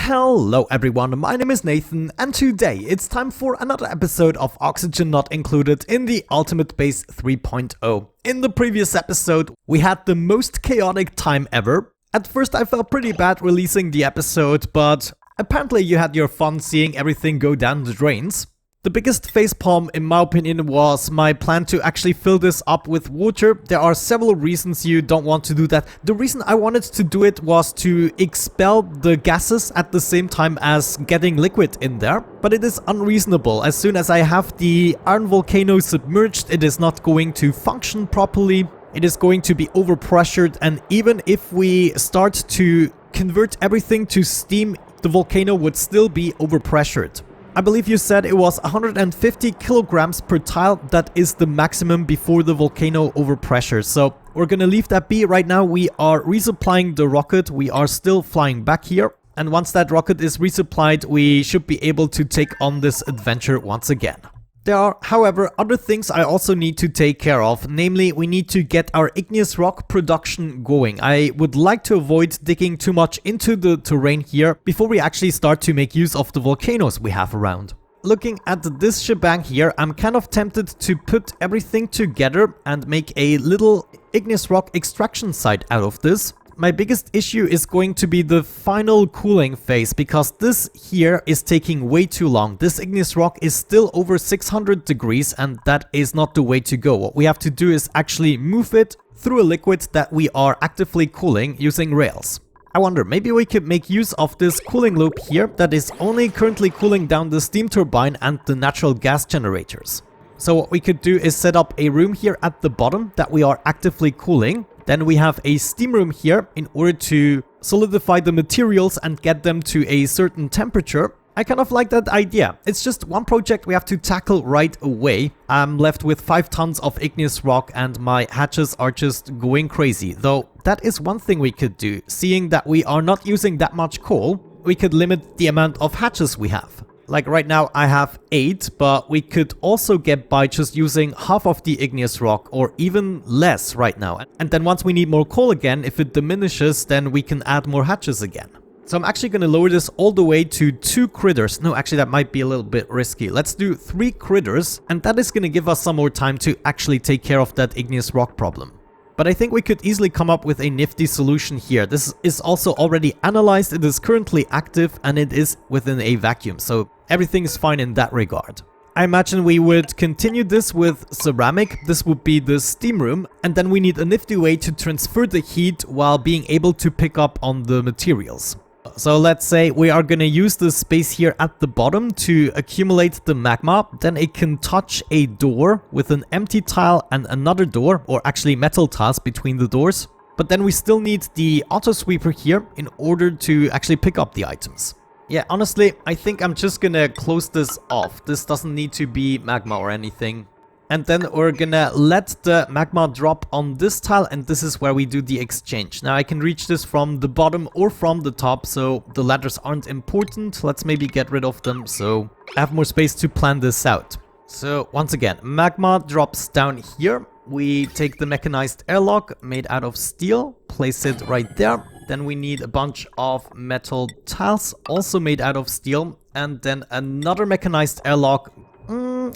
Hello everyone, my name is Nathan, and today it's time for another episode of Oxygen Not Included in the Ultimate Base 3.0. In the previous episode, we had the most chaotic time ever. At first I felt pretty bad releasing the episode, but apparently you had your fun seeing everything go down the drains. The biggest facepalm, in my opinion, was my plan to actually fill this up with water. There are several reasons you don't want to do that. The reason I wanted to do it was to expel the gases at the same time as getting liquid in there. But it is unreasonable. As soon as I have the iron volcano submerged, it is not going to function properly. It is going to be overpressured, and even if we start to convert everything to steam, the volcano would still be overpressured. I believe you said it was 150 kilograms per tile. That is the maximum before the volcano overpressures. So we're gonna leave that be. Right now we are resupplying the rocket. We are still flying back here. And once that rocket is resupplied, we should be able to take on this adventure once again. There are, however, other things I also need to take care of. Namely, we need to get our igneous rock production going. I would like to avoid digging too much into the terrain here before we actually start to make use of the volcanoes we have around. Looking at this shebang here, I'm kind of tempted to put everything together and make a little igneous rock extraction site out of this. My biggest issue is going to be the final cooling phase, because this here is taking way too long. This igneous rock is still over 600 degrees, and that is not the way to go. What we have to do is actually move it through a liquid that we are actively cooling using rails. I wonder, maybe we could make use of this cooling loop here that is only currently cooling down the steam turbine and the natural gas generators. So what we could do is set up a room here at the bottom that we are actively cooling. Then we have a steam room here in order to solidify the materials and get them to a certain temperature. I kind of like that idea. It's just one project we have to tackle right away. I'm left with 5 tons of igneous rock and my hatches are just going crazy. Though that is one thing we could do. Seeing that we are not using that much coal, we could limit the amount of hatches we have. Like right now I have 8, but we could also get by just using half of the igneous rock, or even less right now. And then once we need more coal again, if it diminishes, then we can add more hatches again. So I'm actually going to lower this all the way to 2 critters. No, actually that might be a little bit risky. Let's do 3 critters, and that is going to give us some more time to actually take care of that igneous rock problem. But I think we could easily come up with a nifty solution here. This is also already analyzed, it is currently active, and it is within a vacuum, so everything is fine in that regard. I imagine we would continue this with ceramic. This would be the steam room, and then we need a nifty way to transfer the heat while being able to pick up on the materials. So let's say we are going to use the space here at the bottom to accumulate the magma. Then it can touch a door with an empty tile and another door, or actually metal tiles between the doors. But then we still need the auto sweeper here in order to actually pick up the items. Yeah, honestly, I think I'm just gonna close this off. This doesn't need to be magma or anything. And then we're gonna let the magma drop on this tile, and this is where we do the exchange. Now I can reach this from the bottom or from the top, so the ladders aren't important. Let's maybe get rid of them so I have more space to plan this out. So once again, magma drops down here. We take the mechanized airlock made out of steel, place it right there. Then we need a bunch of metal tiles, also made out of steel. And then another mechanized airlock.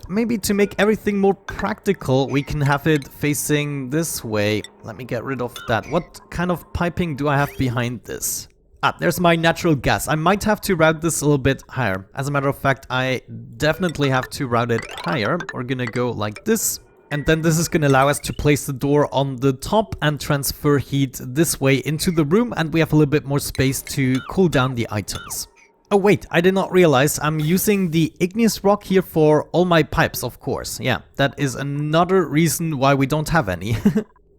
Maybe to make everything more practical, we can have it facing this way. Let me get rid of that. What kind of piping do I have behind this? Ah, there's my natural gas. I might have to route this a little bit higher. As a matter of fact, I definitely have to route it higher. We're gonna go like this. And then this is going to allow us to place the door on the top and transfer heat this way into the room. And we have a little bit more space to cool down the items. Oh wait, I did not realize I'm using the igneous rock here for all my pipes, of course. Yeah, that is another reason why we don't have any.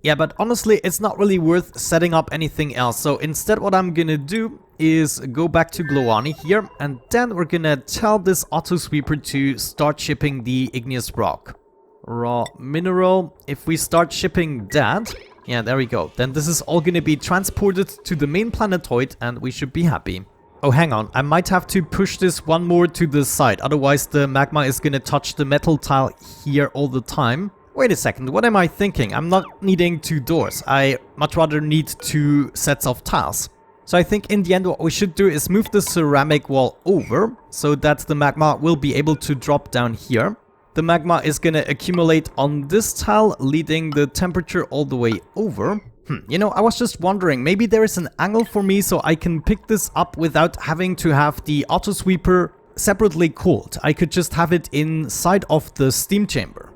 Yeah, but honestly, it's not really worth setting up anything else. So instead what I'm gonna do is go back to Glowani here. And then we're gonna tell this auto sweeper to start shipping the igneous rock. Raw mineral. If we start shipping that, yeah, there we go. Then this is all gonna be transported to the main planetoid and we should be happy. Oh, hang on. I might have to push this one more to the side. Otherwise, the magma is going to touch the metal tile here all the time. Wait a second. What am I thinking? I'm not needing 2 doors. I much rather need 2 sets of tiles. So I think in the end what we should do is move the ceramic wall over so that the magma will be able to drop down here. The magma is gonna accumulate on this tile, leading the temperature all the way over. You know, I was just wondering, maybe there is an angle for me so I can pick this up without having to have the auto sweeper separately cooled. I could just have it inside of the steam chamber.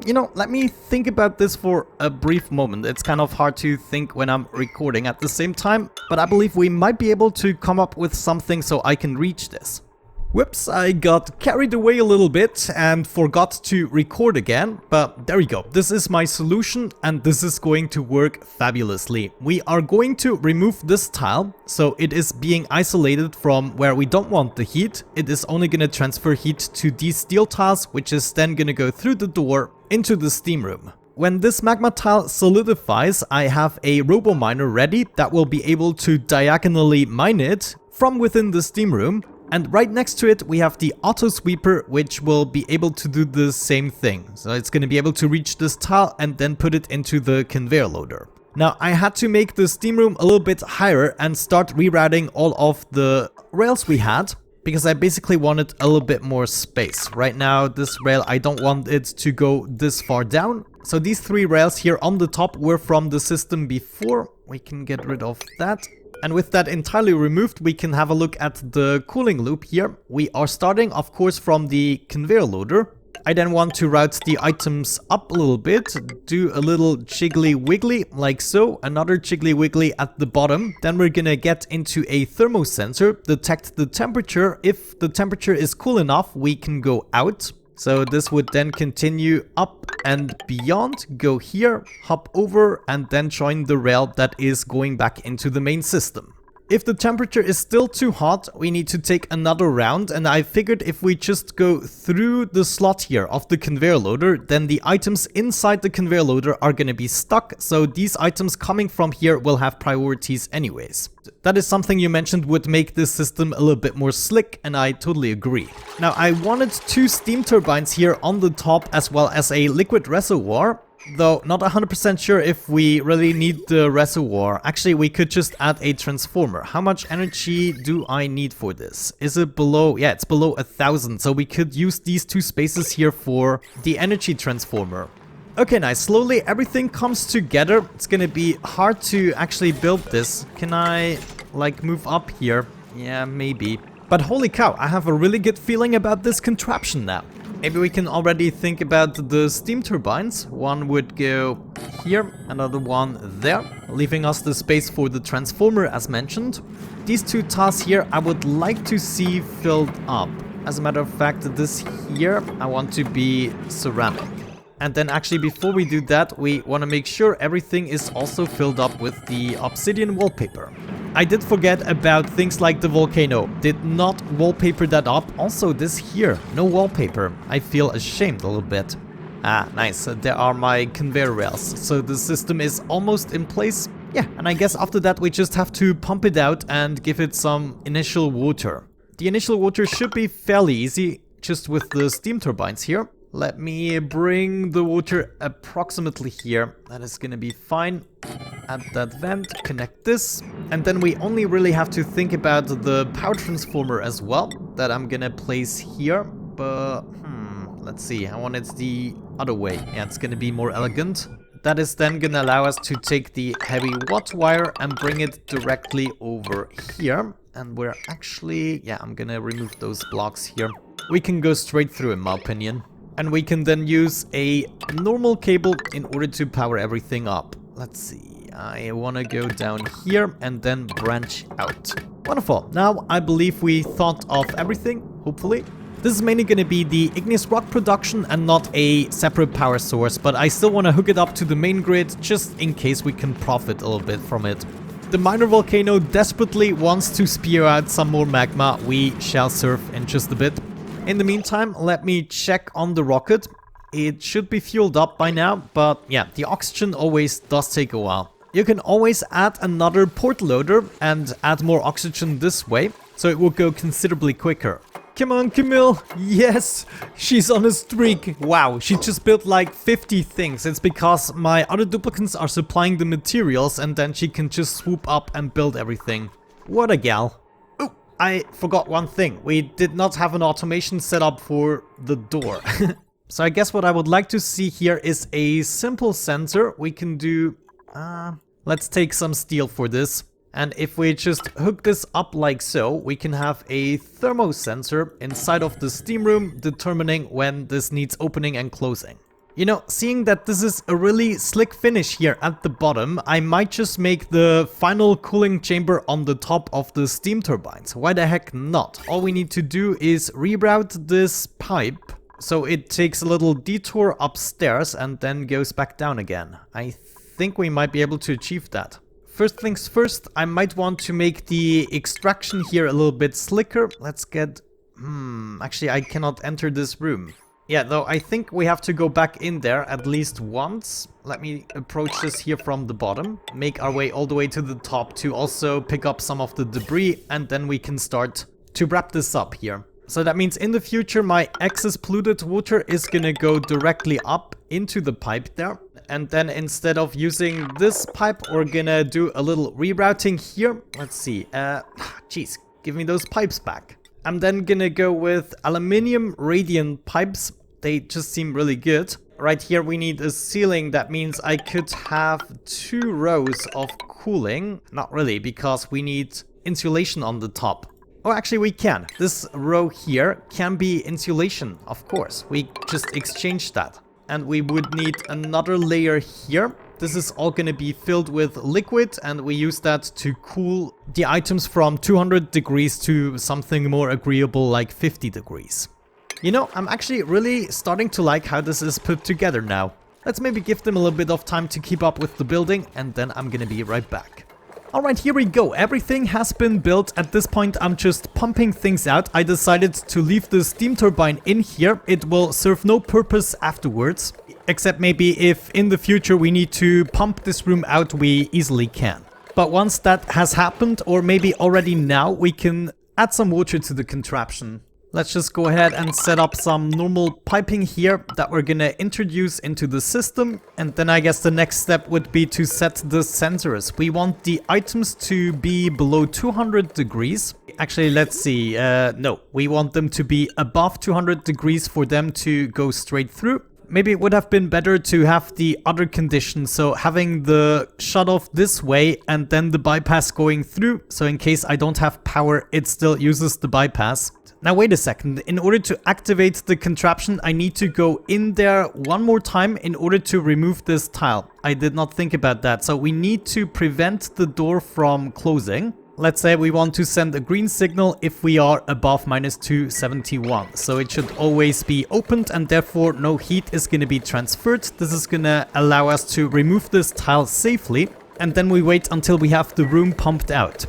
You know, let me think about this for a brief moment. It's kind of hard to think when I'm recording at the same time, but I believe we might be able to come up with something so I can reach this. Whoops, I got carried away a little bit and forgot to record again, but there we go. This is my solution and this is going to work fabulously. We are going to remove this tile, so it is being isolated from where we don't want the heat. It is only going to transfer heat to these steel tiles, which is then going to go through the door into the steam room. When this magma tile solidifies, I have a robo miner ready that will be able to diagonally mine it from within the steam room. And right next to it, we have the auto sweeper, which will be able to do the same thing. So it's going to be able to reach this tile and then put it into the conveyor loader. Now, I had to make the steam room a little bit higher and start rerouting all of the rails we had, because I basically wanted a little bit more space. Right now, this rail, I don't want it to go this far down. So these 3 rails here on the top were from the system before. We can get rid of that. And with that entirely removed, we can have a look at the cooling loop here. We are starting, of course, from the conveyor loader. I then want to route the items up a little bit, do a little jiggly wiggly like so, another jiggly wiggly at the bottom. Then we're gonna get into a thermosensor, detect the temperature. If the temperature is cool enough, we can go out. So this would then continue up and beyond, go here, hop over, and then join the rail that is going back into the main system. If the temperature is still too hot, we need to take another round, and I figured if we just go through the slot here of the conveyor loader, then the items inside the conveyor loader are gonna be stuck, so these items coming from here will have priorities anyways. That is something you mentioned would make this system a little bit more slick, and I totally agree. Now, I wanted 2 steam turbines here on the top as well as a liquid reservoir. Though not 100% sure if we really need the reservoir. Actually, we could just add a transformer. How much energy do I need for this? Is it below? Yeah, it's below 1000. So we could use these 2 spaces here for the energy transformer. Okay, nice. Slowly everything comes together. It's gonna be hard to actually build this. Can I like move up here? Yeah, maybe. But holy cow, I have a really good feeling about this contraption now. Maybe we can already think about the steam turbines. One would go here, another one there, leaving us the space for the transformer as mentioned. These 2 tiles here I would like to see filled up. As a matter of fact, this here I want to be ceramic. And then actually before we do that, we want to make sure everything is also filled up with the obsidian wallpaper. I did forget about things like the volcano. Did not wallpaper that up. Also this here, no wallpaper. I feel ashamed a little bit. Ah, nice. There are my conveyor rails. So the system is almost in place. Yeah, and I guess after that we just have to pump it out and give it some initial water. The initial water should be fairly easy, just with the steam turbines here. Let me bring the water approximately here. That is gonna be fine. Add that vent, connect this. And then we only really have to think about the power transformer as well, that I'm gonna place here. But, let's see, I want it the other way. Yeah, it's gonna be more elegant. That is then gonna allow us to take the heavy watt wire and bring it directly over here. And we're actually, yeah, I'm gonna remove those blocks here. We can go straight through in my opinion. And we can then use a normal cable in order to power everything up. Let's see, I want to go down here and then branch out. Wonderful, now I believe we thought of everything, hopefully. This is mainly going to be the igneous rock production and not a separate power source, but I still want to hook it up to the main grid just in case we can profit a little bit from it. The minor volcano desperately wants to spew out some more magma. We shall surf in just a bit. In the meantime, let me check on the rocket. It should be fueled up by now, but yeah, the oxygen always does take a while. You can always add another port loader and add more oxygen this way, so it will go considerably quicker. Come on, Camille. Yes, she's on a streak. Wow, she just built like 50 things. It's because my other duplicants are supplying the materials and then she can just swoop up and build everything. What a gal. Oh, I forgot one thing. We did not have an automation set up for the door. So I guess what I would like to see here is a simple sensor. We can do... let's take some steel for this. And if we just hook this up like so, we can have a thermosensor inside of the steam room determining when this needs opening and closing. You know, seeing that this is a really slick finish here at the bottom, I might just make the final cooling chamber on the top of the steam turbines. Why the heck not? All we need to do is reroute this pipe so it takes a little detour upstairs and then goes back down again. I think we might be able to achieve that. First things first, I might want to make the extraction here a little bit slicker. Let's get... actually I cannot enter this room. Yeah, though I think we have to go back in there at least once. Let me approach this here from the bottom. Make our way all the way to the top to also pick up some of the debris. And then we can start to wrap this up here. So that means in the future my excess polluted water is gonna go directly up into the pipe there. And then instead of using this pipe, we're gonna do a little rerouting here. Let's see. Geez, give me those pipes back. I'm then gonna go with aluminium radiant pipes. They just seem really good. Right here we need a ceiling. That means I could have 2 rows of cooling. Not really, because we need insulation on the top. Oh, actually we can. This row here can be insulation, of course. We just exchange that. And we would need another layer here. This is all gonna be filled with liquid and we use that to cool the items from 200 degrees to something more agreeable like 50 degrees. You know, I'm actually really starting to like how this is put together now. Let's maybe give them a little bit of time to keep up with the building and then I'm gonna be right back. Alright, here we go. Everything has been built. At this point, I'm just pumping things out. I decided to leave the steam turbine in here. It will serve no purpose afterwards. Except maybe if in the future we need to pump this room out, we easily can. But once that has happened, or maybe already now, we can add some water to the contraption. Let's just go ahead and set up some normal piping here that we're gonna introduce into the system. And then I guess the next step would be to set the sensors. We want the items to be below 200 degrees. Actually, let's see. No, we want them to be above 200 degrees for them to go straight through. Maybe it would have been better to have the other condition, so having the shut off this way and then the bypass going through, so in case I don't have power, it still uses the bypass. Now wait a second, in order to activate the contraption, I need to go in there one more time in order to remove this tile. I did not think about that, so we need to prevent the door from closing. Let's say we want to send a green signal if we are above -271. So it should always be opened and therefore no heat is going to be transferred. This is going to allow us to remove this tile safely. And then we wait until we have the room pumped out.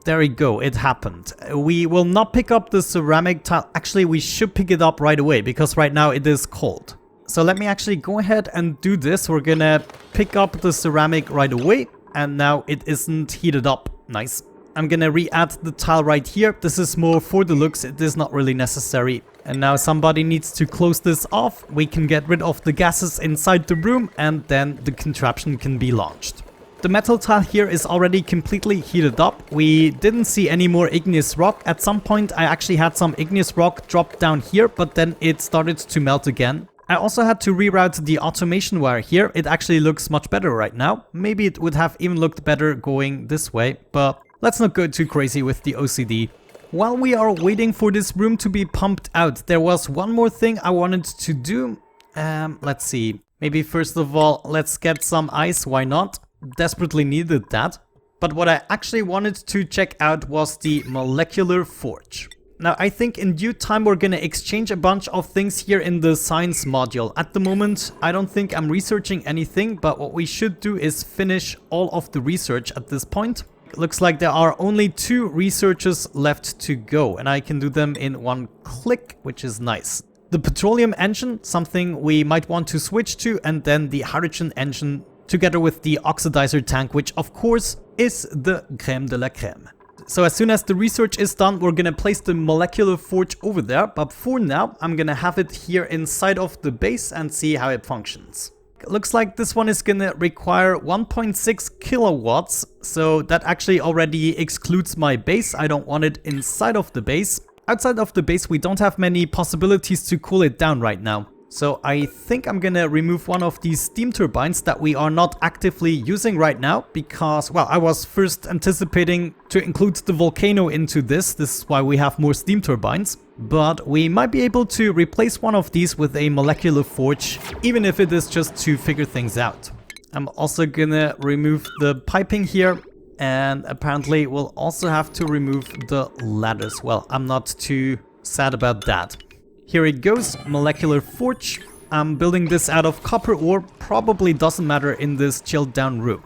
There we go, it happened. We will not pick up the ceramic tile. Actually, we should pick it up right away because right now it is cold. So let me actually go ahead and do this. We're going to pick up the ceramic right away. And now it isn't heated up. Nice. I'm gonna re-add the tile right here. This is more for the looks, it is not really necessary. And now somebody needs to close this off. We can get rid of the gases inside the room and then the contraption can be launched. The metal tile here is already completely heated up. We didn't see any more igneous rock. At some point I actually had some igneous rock drop down here, but then it started to melt again. I also had to reroute the automation wire here. It actually looks much better right now. Maybe it would have even looked better going this way, but let's not go too crazy with the OCD. While we are waiting for this room to be pumped out, there was one more thing I wanted to do. Let's see. Maybe first of all, let's get some ice, why not? Desperately needed that. But what I actually wanted to check out was the molecular forge. Now I think in due time we're gonna exchange a bunch of things here in the science module. At the moment I don't think I'm researching anything, but what we should do is finish all of the research at this point. Looks like there are only 2 researches left to go and I can do them in one click, which is nice. The petroleum engine, something we might want to switch to, and then the hydrogen engine together with the oxidizer tank, which of course is the crème de la crème. So as soon as the research is done, we're gonna place the molecular forge over there. But for now, I'm gonna have it here inside of the base and see how it functions. Looks like this one is gonna require 1.6 kilowatts. So that actually already excludes my base. I don't want it inside of the base. Outside of the base, we don't have many possibilities to cool it down right now. So I think I'm gonna remove one of these steam turbines that we are not actively using right now because, well, I was first anticipating to include the volcano into this. This is why we have more steam turbines. But we might be able to replace one of these with a molecular forge, even if it is just to figure things out. I'm also gonna remove the piping here, and apparently we'll also have to remove the ladders. Well, I'm not too sad about that. Here it goes, molecular forge. I'm building this out of copper ore, probably doesn't matter in this chilled down room.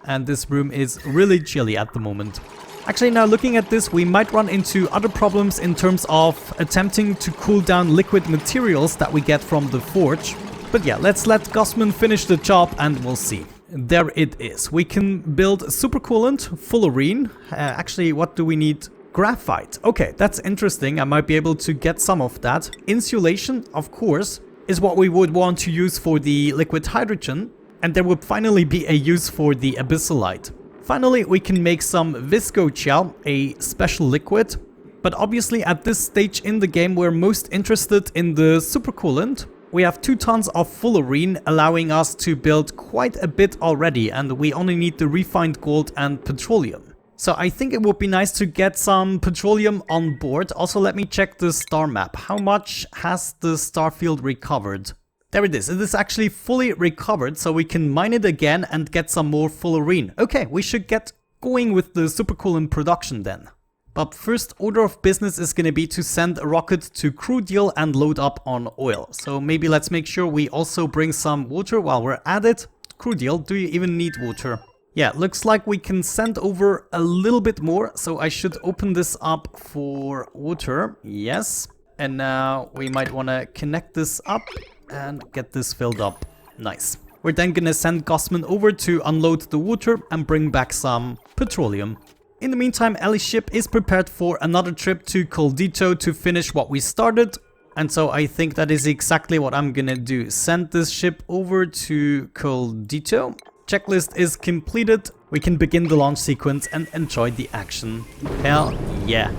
And this room is really chilly at the moment. Actually, now looking at this, we might run into other problems in terms of attempting to cool down liquid materials that we get from the forge. But yeah, let's let Gossman finish the job and we'll see. There it is. We can build supercoolant, fullerene. Actually, what do we need? Graphite. Okay, that's interesting. I might be able to get some of that. Insulation, of course, is what we would want to use for the liquid hydrogen. And there would finally be a use for the abyssalite. Finally, we can make some visco gel, a special liquid. But obviously at this stage in the game, we're most interested in the supercoolant. We have 2 tons of fullerene, allowing us to build quite a bit already, and we only need the refined gold and petroleum. So I think it would be nice to get some petroleum on board. Also, let me check the star map. How much has the star field recovered? There it is. It is actually fully recovered, so we can mine it again and get some more fullerene. Okay, we should get going with the supercoolant production then. But first order of business is going to be to send a rocket to Crudial and load up on oil. So maybe let's make sure we also bring some water while we're at it. Crudial, do you even need water? Yeah, looks like we can send over a little bit more. So I should open this up for water. Yes. And now we might want to connect this up and get this filled up. Nice. We're then going to send Gossman over to unload the water and bring back some petroleum. In the meantime, Ellie's ship is prepared for another trip to Coldito to finish what we started. And so I think that is exactly what I'm gonna do. Send this ship over to Coldito. Checklist is completed. We can begin the launch sequence and enjoy the action. Hell yeah.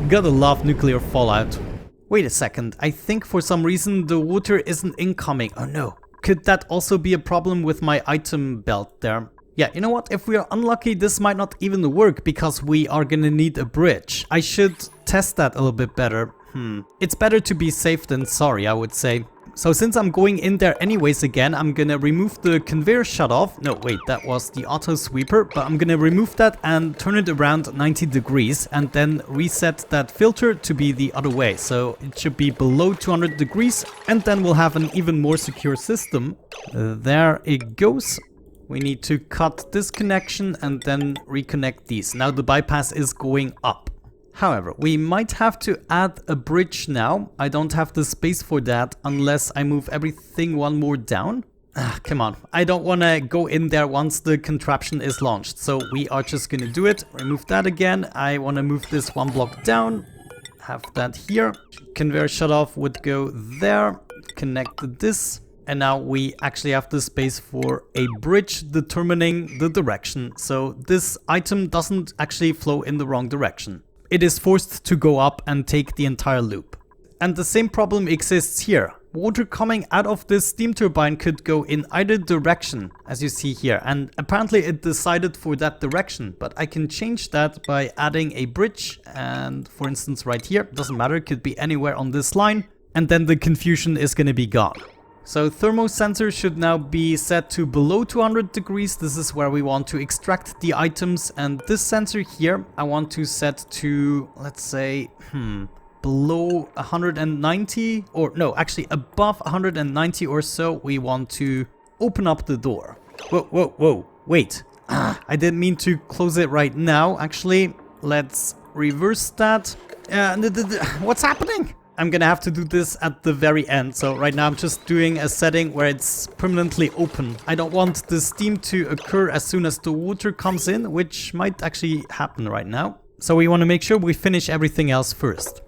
Gotta love nuclear fallout. Wait a second. I think for some reason the water isn't incoming. Oh no. Could that also be a problem with my item belt there? Yeah, you know what? If we are unlucky, this might not even work because we are gonna need a bridge. I should test that a little bit better. It's better to be safe than sorry, I would say. So since I'm going in there anyways again, I'm gonna remove the conveyor shutoff. No, wait, that was the auto sweeper. But I'm gonna remove that and turn it around 90 degrees and then reset that filter to be the other way. So it should be below 200 degrees and then we'll have an even more secure system. There it goes. We need to cut this connection and then reconnect these. Now the bypass is going up. However, we might have to add a bridge now. I don't have the space for that unless I move everything one more down. Come on. I don't want to go in there once the contraption is launched. So we are just going to do it. Remove that again. I want to move this one block down. Have that here. Conveyor shutoff would go there. Connect this. And now we actually have the space for a bridge determining the direction. So this item doesn't actually flow in the wrong direction. It is forced to go up and take the entire loop. And the same problem exists here. Water coming out of this steam turbine could go in either direction, as you see here. And apparently it decided for that direction. But I can change that by adding a bridge. And for instance right here, doesn't matter, it could be anywhere on this line. And then the confusion is going to be gone. So thermosensor should now be set to below 200 degrees. This is where we want to extract the items. And this sensor here, I want to set to, let's say, below 190 or no, actually above 190 or so. We want to open up the door. Whoa, wait. I didn't mean to close it right now. Actually, let's reverse that. What's happening? I'm gonna have to do this at the very end. So right now I'm just doing a setting where it's permanently open. I don't want the steam to occur as soon as the water comes in, which might actually happen right now. So we want to make sure we finish everything else first.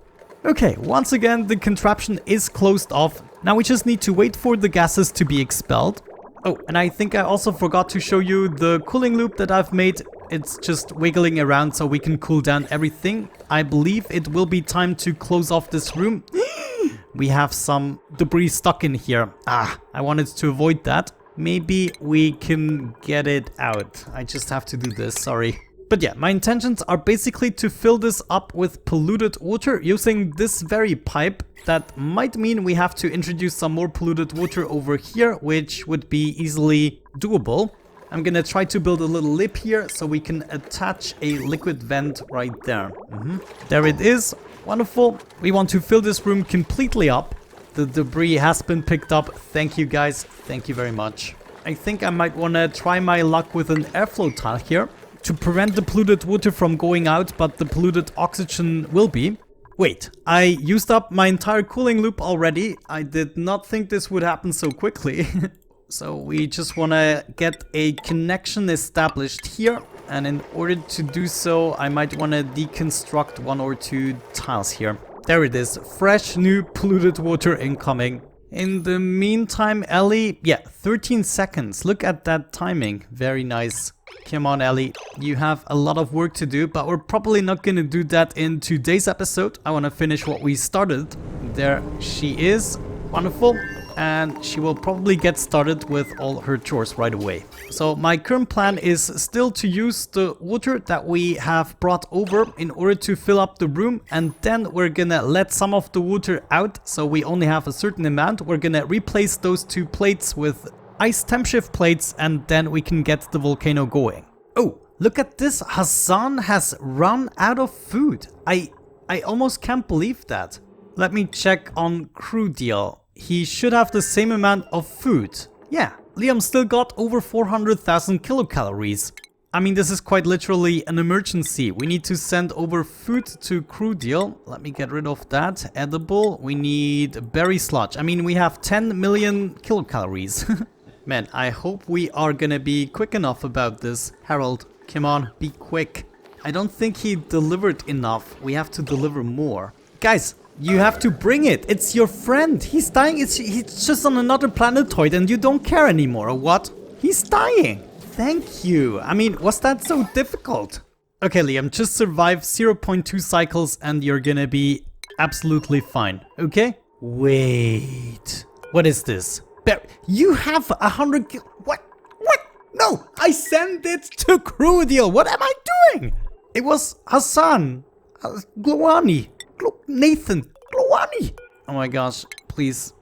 Okay, once again, the contraption is closed off. Now we just need to wait for the gases to be expelled. Oh, and I think I also forgot to show you the cooling loop that I've made. It's just wiggling around so we can cool down everything. I believe it will be time to close off this room. We have some debris stuck in here. I wanted to avoid that. Maybe we can get it out. I just have to do this, sorry. But yeah, my intentions are basically to fill this up with polluted water using this very pipe. That might mean we have to introduce some more polluted water over here, which would be easily doable. I'm gonna try to build a little lip here so we can attach a liquid vent right there. There it is. Wonderful. We want to fill this room completely up. The debris has been picked up. Thank you guys. Thank you very much. I think I might want to try my luck with an airflow tile here to prevent the polluted water from going out, but the polluted oxygen will be. Wait, I used up my entire cooling loop already. I did not think this would happen so quickly. So we just want to get a connection established here. And in order to do so, I might want to deconstruct 1 or 2 tiles here. There it is. Fresh, new, polluted water incoming. In the meantime, Ellie, 13 seconds. Look at that timing. Very nice. Come on, Ellie. You have a lot of work to do, but we're probably not going to do that in today's episode. I want to finish what we started. There she is. Wonderful. And she will probably get started with all her chores right away. So my current plan is still to use the water that we have brought over in order to fill up the room, and then we're gonna let some of the water out so we only have a certain amount. We're gonna replace those 2 plates with ice temp shift plates, and then we can get the volcano going. Oh, look at this. Hassan has run out of food. I almost can't believe that. Let me check on crew deal. He should have the same amount of food. Yeah, Liam still got over 400,000 kilocalories. I mean, this is quite literally an emergency. We need to send over food to crew deal. Let me get rid of that. Edible. We need berry sludge. I mean, we have 10 million kilocalories. Man, I hope we are gonna be quick enough about this. Harold, come on, be quick. I don't think he delivered enough. We have to deliver more. Guys, you have to bring it. It's your friend. He's dying. He's just on another planetoid and you don't care anymore, or what? He's dying. Thank you. I mean, was that so difficult? Okay, Liam, just survive 0.2 cycles and you're gonna be absolutely fine, okay? Wait. What is this? You have 100 What? No, I sent it to crew deal. What am I doing? It was Hassan. Glowani. Nathan. Glowani. Oh my gosh, please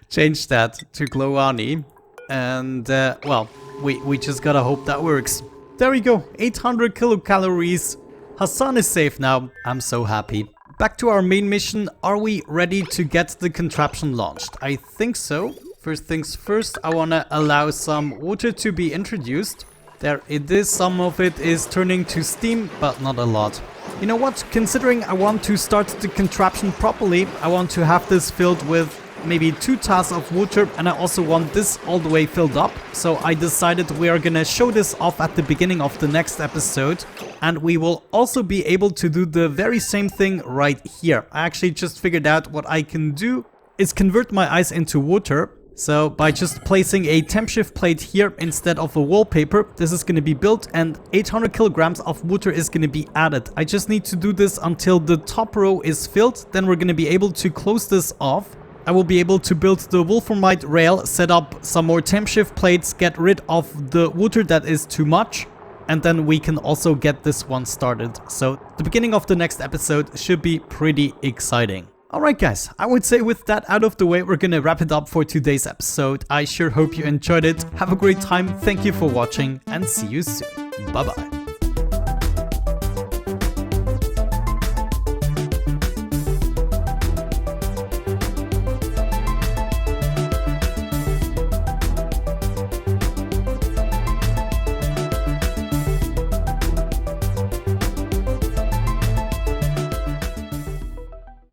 change that to Glowani. And, well, we just gotta hope that works. There we go, 800 kilocalories. Hassan is safe now. I'm so happy. Back to our main mission. Are we ready to get the contraption launched? I think so. First things first, I wanna allow some water to be introduced. There it is. Some of it is turning to steam, but not a lot. You know what? Considering I want to start the contraption properly, I want to have this filled with maybe 2 tiles of water, and I also want this all the way filled up. So I decided we are gonna show this off at the beginning of the next episode, and we will also be able to do the very same thing right here. I actually just figured out what I can do is convert my ice into water. So by just placing a temp shift plate here instead of a wallpaper, this is going to be built and 800 kilograms of water is going to be added. I just need to do this until the top row is filled. Then we're going to be able to close this off. I will be able to build the wolframite rail, set up some more temp shift plates, get rid of the water that is too much. And then we can also get this one started. So the beginning of the next episode should be pretty exciting. Alright guys, I would say with that out of the way, we're gonna wrap it up for today's episode. I sure hope you enjoyed it. Have a great time, thank you for watching, and see you soon. Bye bye.